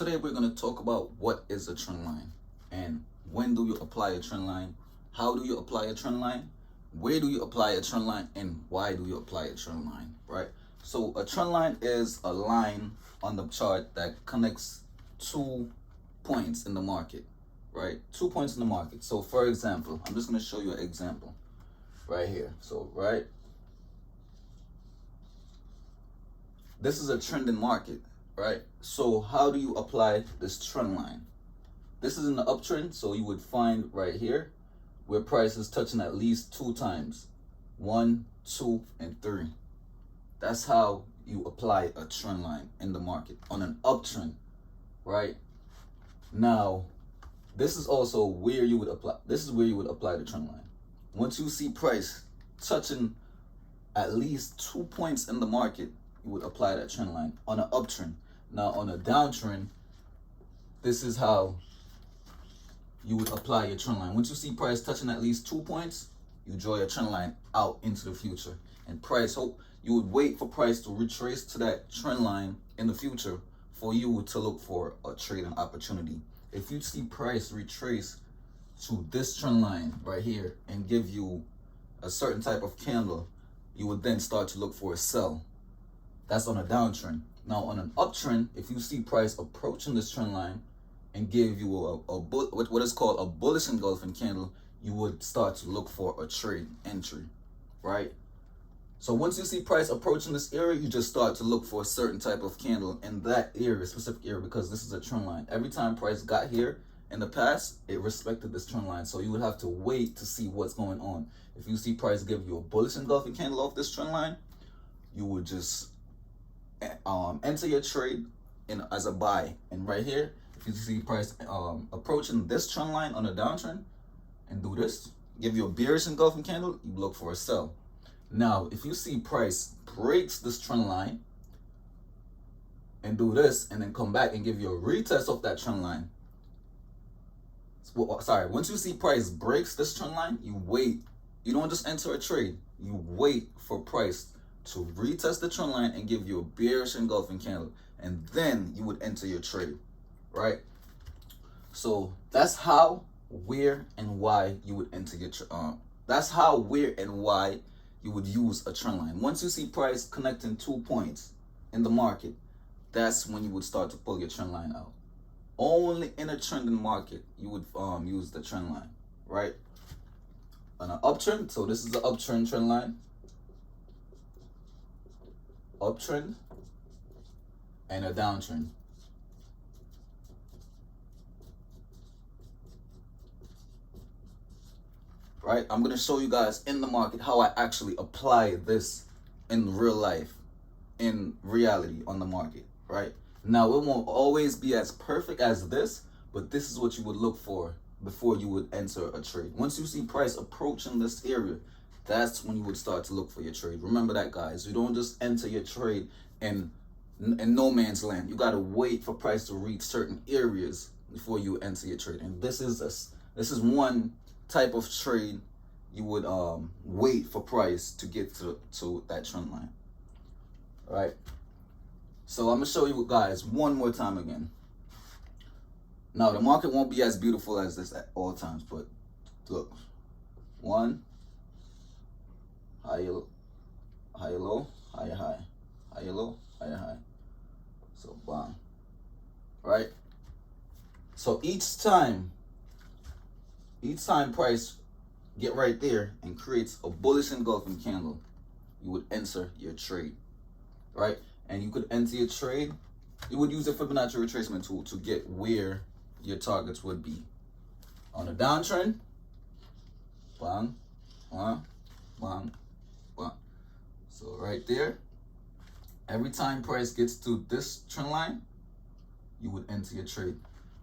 Today we're going to talk about what is a trend line and when do you apply a trend line, how do you apply a trend line, where do you apply a trend line, and why do you apply a trend line, right? So a trend line is a line on the chart that connects 2 points in the market, right? 2 points in the market. So for example, I'm just going to show you an example right here. So, right, this is a trending market, right? So how do you apply this trend line? This is in the uptrend, so you would find right here where price is touching at least 2 times. 1, 2, and 3. That's how you apply a trend line in the market on an uptrend, right? Now, this is also where you would apply. This is where you would apply the trend line. Once you see price touching at least 2 points in the market, you would apply that trend line on an uptrend. Now, on a downtrend, this is how you would apply your trend line. Once you see price touching at least 2 points, you draw your trend line out into the future. And price, you would wait for price to retrace to that trend line in the future for you to look for a trading opportunity. If you see price retrace to this trend line right here and give you a certain type of candle, you would then start to look for a sell. That's on a downtrend. Now on an uptrend, if you see price approaching this trend line and give you what is called a bullish engulfing candle, you would start to look for a trade entry, right? So once you see price approaching this area, you just start to look for a certain type of candle in that area, specific area, because this is a trend line. Every time price got here in the past, it respected this trend line. So you would have to wait to see what's going on. If you see price give you a bullish engulfing candle off this trend line, you would just enter your trade in as a buy. And right here, if you see price approaching this trend line on a downtrend and do this, give you a bearish engulfing candle, you look for a sell. Now, if you see price breaks this trend line and do this and then come back and give you a retest of that trend line, once you see price breaks this trend line, you wait. You don't just enter a trade. You wait for price to retest the trend line and give you a bearish engulfing candle, and then you would enter your trade, right? So that's how, where, and why you would enter your that's how, where, and why you would use a trend line. Once you see price connecting 2 points in the market, that's when you would start to pull your trend line out. Only in a trending market you would use the trend line, right? On an uptrend, so this is the uptrend trend line, uptrend, and a downtrend. Right, I'm gonna show you guys in the market how I actually apply this in real life, in reality on the market, right? Now, it won't always be as perfect as this, but this is what you would look for before you would enter a trade. Once you see price approaching this area, that's when you would start to look for your trade. Remember that, guys. You don't just enter your trade in no man's land. You gotta wait for price to reach certain areas before you enter your trade. And this is one type of trade you would wait for price to get to that trend line. All right. So I'm gonna show you guys one more time again. Now the market won't be as beautiful as this at all times, but look, one, higher low, higher low, higher high, higher low, higher high. So bam, right? So each time price get right there and creates a bullish engulfing candle, you would enter your trade, right? And you could enter your trade. You would use the Fibonacci retracement tool to get where your targets would be. On a downtrend, bang, bang, bang, bang. So right there, every time price gets to this trend line, you would enter your trade.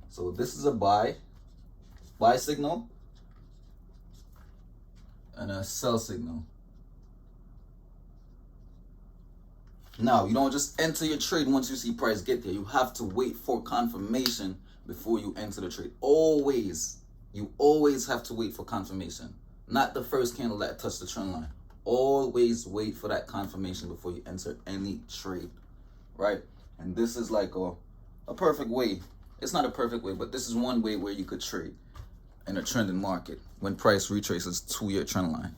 So this is a buy signal and a sell signal. Now, you don't just enter your trade once you see price get there. You have to wait for confirmation before you enter the trade. You always have to wait for confirmation. Not the first candle that touched the trend line. Always wait for that confirmation before you enter any trade, right? And this is like a perfect way. It's not a perfect way, but this is one way where you could trade in a trending market when price retraces 2-year trend line.